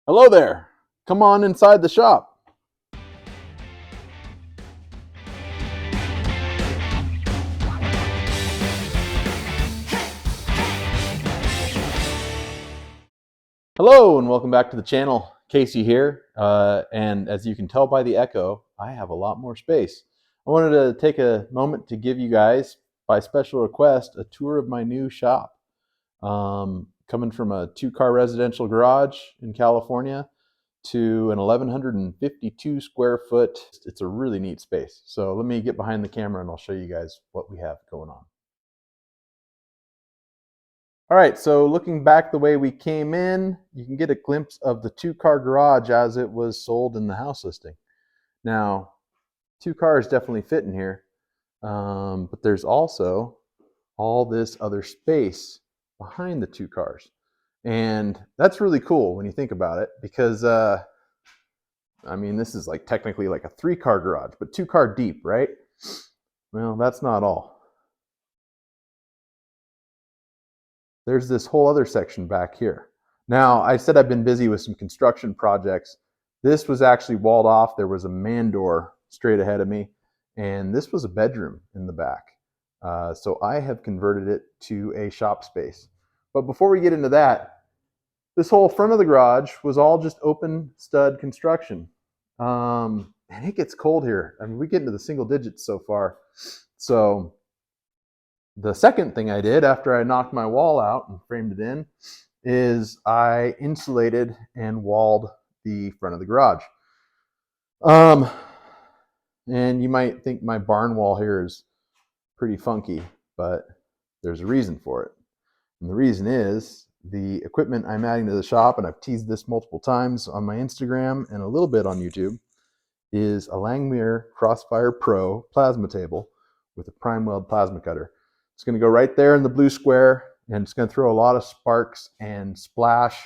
Hello there. Come on inside the shop. Hello and welcome back to the channel. Casey here. And as you can tell by the echo, I have a lot more space. I wanted to take a moment to give you guys, by special request, a tour of my new shop. Coming from a 2-car residential garage in California to an 1,152 square foot. It's a really neat space. So let me get behind the camera and I'll show you guys what we have going on. All right, so looking back the way we came in, you can get a glimpse of the 2-car garage as it was sold in the house listing. Now, 2 cars definitely fit in here, but there's also all this other space behind the 2 cars. And that's really cool when you think about it, because I mean, this is like technically like a 3-car garage, but 2-car deep, right? Well, that's not all. There's this whole other section back here. Now, I said I've been busy with some construction projects. This was actually walled off. There was a man door straight ahead of me, and this was a bedroom in the back. So I have converted it to a shop space. But before we get into that, this whole front of the garage was all just open stud construction. And it gets cold here. I mean, we get into the single digits so far. So the second thing I did after I knocked my wall out and framed it in is I insulated and walled the front of the garage. And you might think my barn wall here is pretty funky, but there's a reason for it. And the reason is the equipment I'm adding to the shop, and I've teased this multiple times on my Instagram and a little bit on YouTube, is a Langmuir Crossfire Pro plasma table with a prime weld plasma cutter. It's going to go right there in the blue square, and it's going to throw a lot of sparks and splash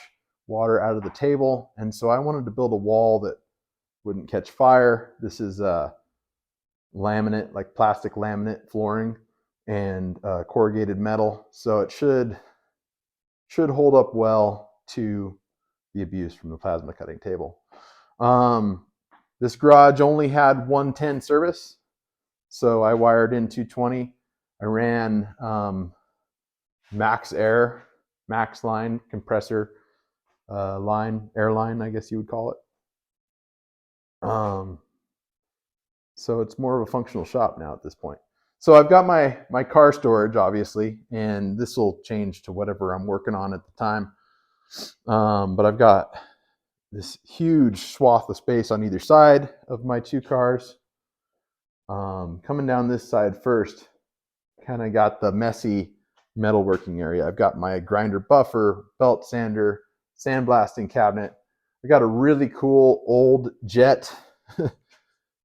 water out of the table. And so I wanted to build a wall that wouldn't catch fire. This is laminate, like plastic laminate flooring and corrugated metal. So it should hold up well to the abuse from the plasma cutting table. This garage only had 110 service, so I wired in 220. I ran max line compressor line, air line, I guess you would call it. So it's more of a functional shop now at this point. So I've got my car storage, obviously, and this will change to whatever I'm working on at the time. But I've got this huge swath of space on either side of my 2 cars. Coming down this side first, kind of got the messy metalworking area. I've got my grinder buffer, belt sander, sandblasting cabinet. I got a really cool old Jet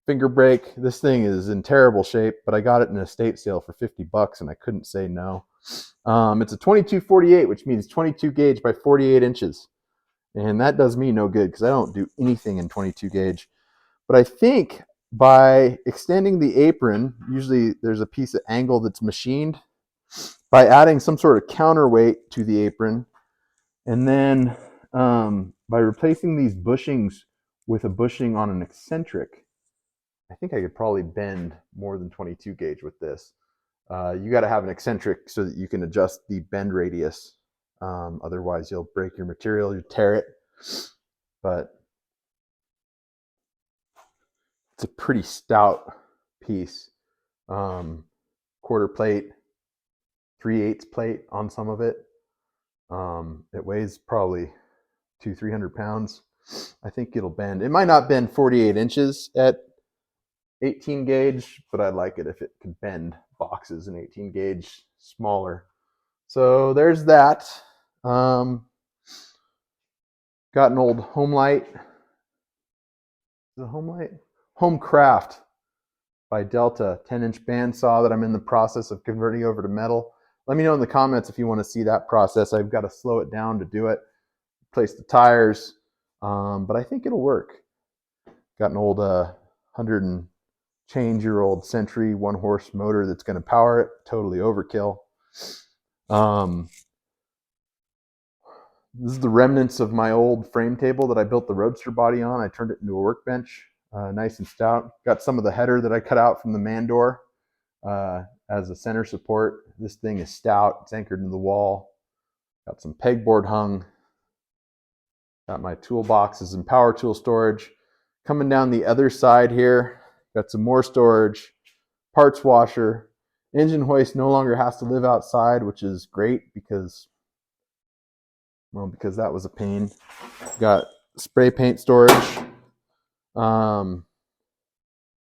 finger brake. This thing is in terrible shape, but I got it in an estate sale for $50 and I couldn't say no. It's a 2248, which means 22 gauge by 48 inches. And that does me no good because I don't do anything in 22 gauge. But I think by extending the apron, usually there's a piece of angle that's machined, by adding some sort of counterweight to the apron, and then by replacing these bushings with a bushing on an eccentric, I think I could probably bend more than 22 gauge with this. You got to have an eccentric so that you can adjust the bend radius. Otherwise, you'll break your material, you tear it. But it's a pretty stout piece. Quarter plate, 3/8 plate on some of it. It weighs probably 200-300 pounds. I think it'll bend. It might not bend 48 inches at 18 gauge, but I'd like it if it could bend boxes in 18 gauge smaller. So there's that. Got an old home light. Is it a home light? Home Craft by Delta 10-inch bandsaw that I'm in the process of converting over to metal. Let me know in the comments if you want to see that process. I've got to slow it down to do it. Place the tires, but I think it'll work. Got an old 100 and change-year-old Century 1-horse motor that's going to power it. Totally overkill. This is the remnants of my old frame table that I built the Roadster body on. I turned it into a workbench, nice and stout. Got some of the header that I cut out from the man door as a center support. This thing is stout. It's anchored into the wall. Got some pegboard hung. Got my toolboxes and power tool storage. Coming down the other side here, got some more storage, parts washer. Engine hoist no longer has to live outside, which is great because that was a pain. Got spray paint storage. My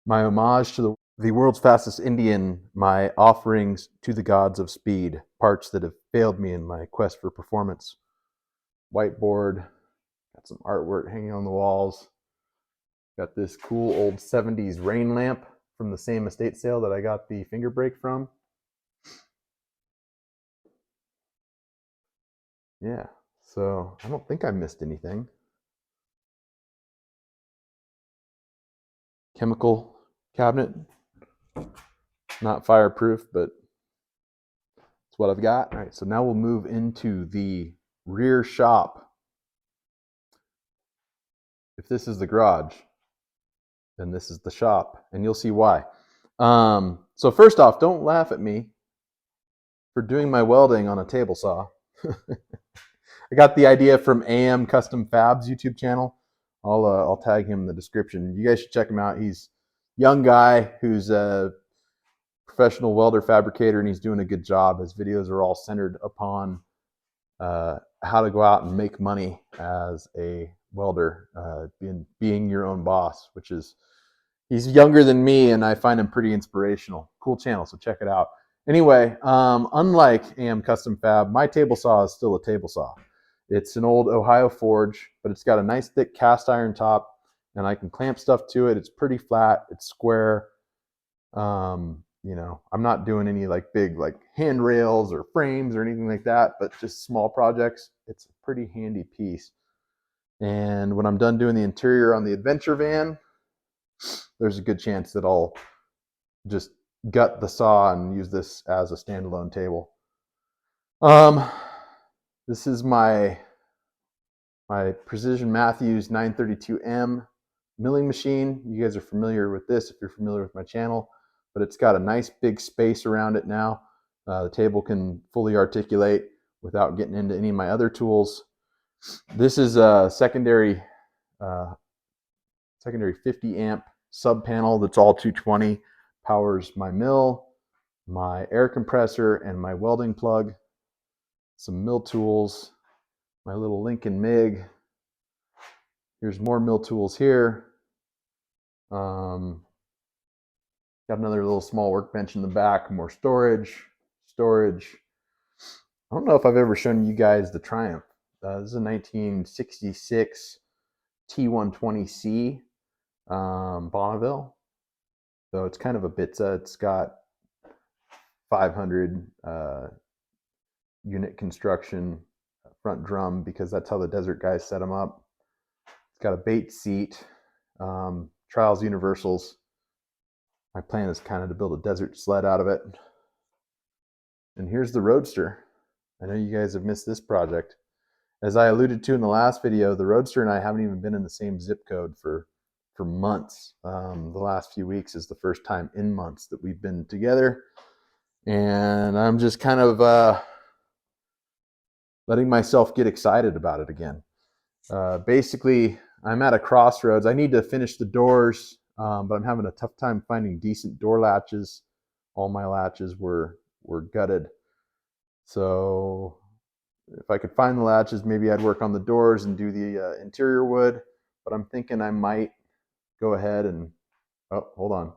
homage to the world's fastest Indian, my offerings to the gods of speed, parts that have failed me in my quest for performance. Whiteboard, got some artwork hanging on the walls. Got this cool old 70s rain lamp from the same estate sale that I got the finger brake from. Yeah, so I don't think I missed anything. Chemical cabinet, not fireproof, but it's what I've got. All right, so now we'll move into the rear shop. If this is the garage, then this is the shop, and you'll see why. So first off, don't laugh at me for doing my welding on a table saw. I got the idea from AM Custom Fab's YouTube channel. I'll tag him in the description. You guys should check him out. He's a young guy who's a professional welder fabricator, and he's doing a good job. His videos are all centered upon how to go out and make money as a welder, being your own boss, which is, he's younger than me, and I find him pretty inspirational. Cool channel, so check it out. Anyway, unlike AM Custom Fab, my table saw is still a table saw. It's an old Ohio forge, but it's got a nice thick cast iron top, and I can clamp stuff to it. It's pretty flat. It's square. You know, I'm not doing any like big like handrails or frames or anything like that, but just small projects. It's a pretty handy piece. And when I'm done doing the interior on the Adventure van, there's a good chance that I'll just gut the saw and use this as a standalone table. This is my Precision Matthews 932M milling machine. You guys are familiar with this if you're familiar with my channel, but it's got a nice big space around it now. The table can fully articulate without getting into any of my other tools. This is a secondary 50 amp sub panel that's all 220, powers my mill, my air compressor, and my welding plug. Some mill tools, my little Lincoln MIG. Here's more mill tools here. Got another little small workbench in the back, more storage. I don't know if I've ever shown you guys the Triumph. This is a 1966 T120C Bonneville. So it's kind of a Bitza. It's got 500 unit construction front drum because that's how the desert guys set them up. It's got a bait seat, trials universals. My plan is kind of to build a desert sled out of it. And here's the Roadster. I know you guys have missed this project. As I alluded to in the last video, the Roadster and I haven't even been in the same zip code for months. The last few weeks is the first time in months that we've been together. And I'm just kind of letting myself get excited about it again. Basically, I'm at a crossroads. I need to finish the doors, but I'm having a tough time finding decent door latches. All my latches were gutted. So if I could find the latches, maybe I'd work on the doors and do the interior wood. But I'm thinking I might go ahead and, oh, hold on.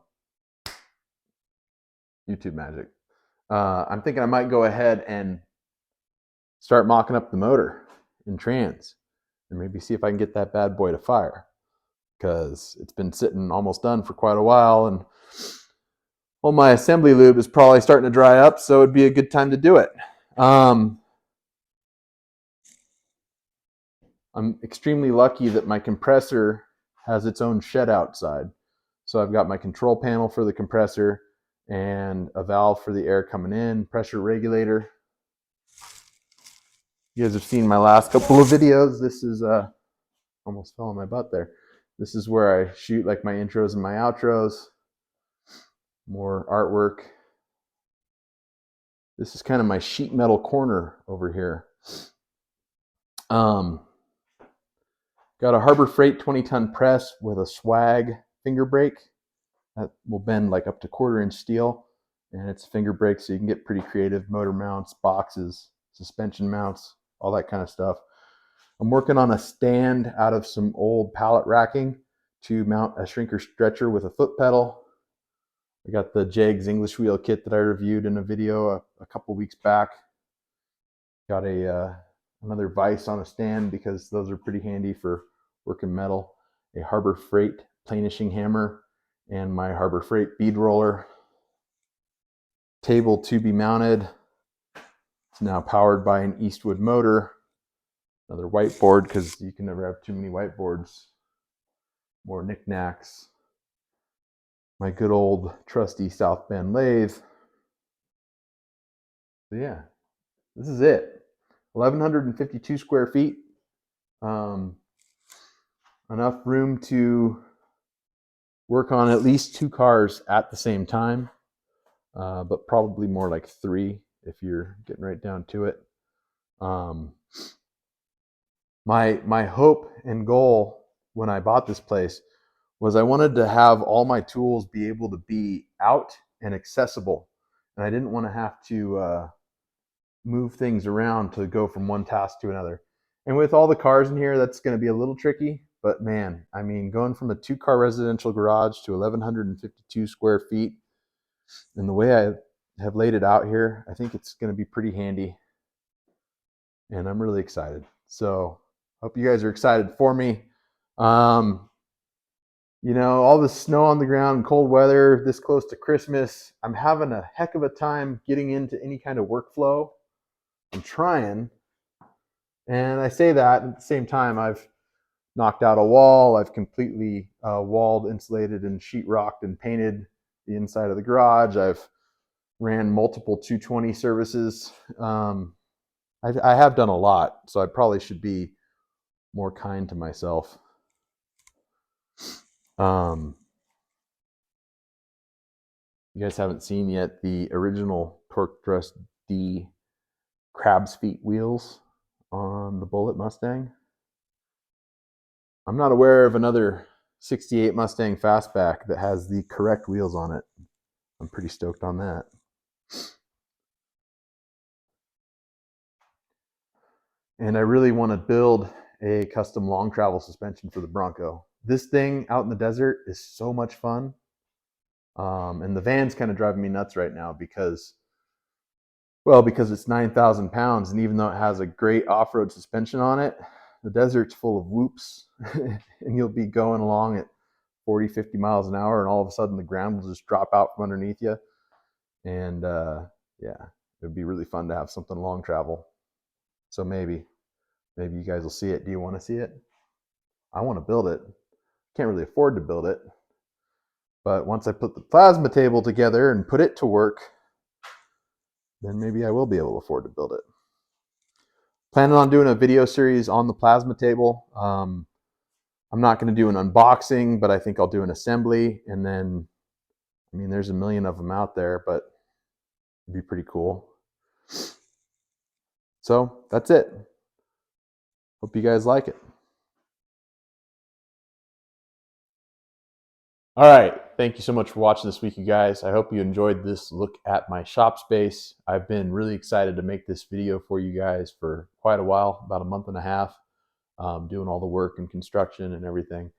YouTube magic. I'm thinking I might go ahead and start mocking up the motor in trans and maybe see if I can get that bad boy to fire, because it's been sitting almost done for quite a while, and well, my assembly lube is probably starting to dry up, so it'd be a good time to do it. I'm extremely lucky that my compressor has its own shed outside. So I've got my control panel for the compressor and a valve for the air coming in, pressure regulator. You guys have seen my last couple of videos. This is almost fell on my butt there. This is where I shoot like my intros and my outros. More artwork. This is kind of my sheet metal corner over here. Got a Harbor Freight 20-ton press with a swag finger brake that will bend like up to 1/4-inch steel, and it's a finger brake, so you can get pretty creative. Motor mounts, boxes, suspension mounts, all that kind of stuff. I'm working on a stand out of some old pallet racking to mount a shrinker stretcher with a foot pedal. I got the Jegs English wheel kit that I reviewed in a video a couple weeks back. Got another vise on a stand because those are pretty handy for working metal. A Harbor Freight planishing hammer and my Harbor Freight bead roller. Table to be mounted. It's now powered by an Eastwood motor. Another whiteboard because you can never have too many whiteboards. More knickknacks. My good old trusty South Bend lathe. So yeah, this is it. 1,152 square feet. Enough room to work on at least 2 cars at the same time, but probably more like 3 if you're getting right down to it. My hope and goal when I bought this place was I wanted to have all my tools be able to be out and accessible, and I didn't want to have to move things around to go from one task to another. And with all the cars in here, that's going to be a little tricky, but man, I mean, going from a 2-car residential garage to 1,152 square feet, and the way I have laid it out here, I think it's going to be pretty handy, and I'm really excited. So hope you guys are excited for me. You know, all the snow on the ground, cold weather, this close to Christmas, I'm having a heck of a time getting into any kind of workflow. I'm trying, and I say that at the same time I've knocked out a wall. I've completely walled, insulated, and sheetrocked and painted the inside of the garage. I've ran multiple 220 services. I have done a lot, so I probably should be more kind to myself. You guys haven't seen yet the original Torque Thrust D crab's feet wheels on the Bullitt Mustang. I'm not aware of another 68 Mustang Fastback that has the correct wheels on it. I'm pretty stoked on that. And I really want to build a custom long travel suspension for the Bronco. This thing out in the desert is so much fun. And the van's kind of driving me nuts right now because it's 9,000 pounds, and even though it has a great off-road suspension on it, the desert's full of whoops, and you'll be going along at 40, 50 miles an hour, and all of a sudden the ground will just drop out from underneath you. And yeah, it would be really fun to have something long travel. So maybe you guys will see it. Do you want to see it? I want to build it. Can't really afford to build it. But once I put the plasma table together and put it to work, then maybe I will be able to afford to build it. Planning on doing a video series on the plasma table. I'm not going to do an unboxing, but I think I'll do an assembly. And then, I mean, there's a million of them out there, but it'd be pretty cool. So that's it. Hope you guys like it. All right. Thank you so much for watching this week, you guys. I hope you enjoyed this look at my shop space. I've been really excited to make this video for you guys for quite a while, about a month and a half, doing all the work and construction and everything.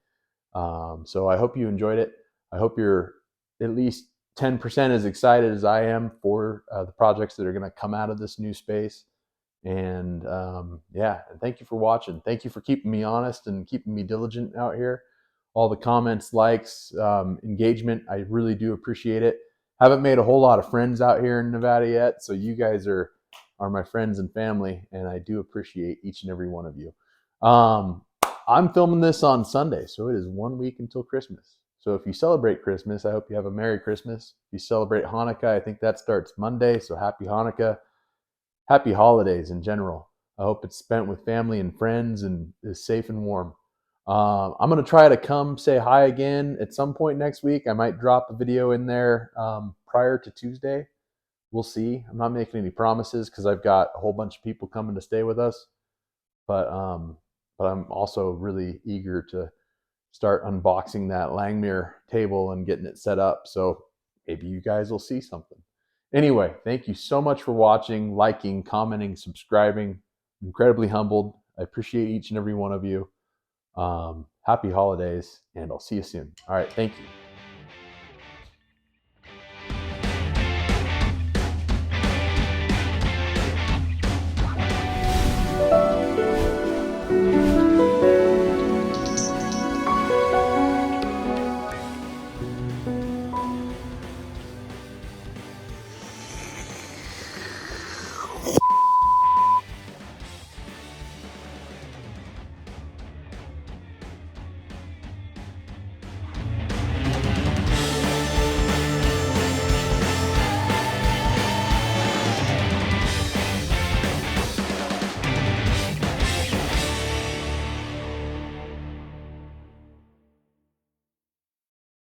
So I hope you enjoyed it. I hope you're at least 10% as excited as I am for the projects that are going to come out of this new space. And yeah, and thank you for watching. Thank you for keeping me honest and keeping me diligent out here. All the comments, likes, engagement, I really do appreciate it. Haven't made a whole lot of friends out here in Nevada yet, so you guys are my friends and family, and I do appreciate each and every one of you. I'm filming this on Sunday, so it is 1 week until Christmas. So if you celebrate Christmas, I hope you have a Merry Christmas. If you celebrate Hanukkah, I think that starts Monday, so Happy Hanukkah. Happy holidays in general. I hope it's spent with family and friends and is safe and warm. I'm going to try to come say hi again at some point next week. I might drop a video in there prior to Tuesday. We'll see. I'm not making any promises because I've got a whole bunch of people coming to stay with us. But I'm also really eager to start unboxing that Langmuir table and getting it set up. So maybe you guys will see something. Anyway, thank you so much for watching, liking, commenting, subscribing. I'm incredibly humbled. I appreciate each and every one of you. Happy holidays, and I'll see you soon. All right, thank you.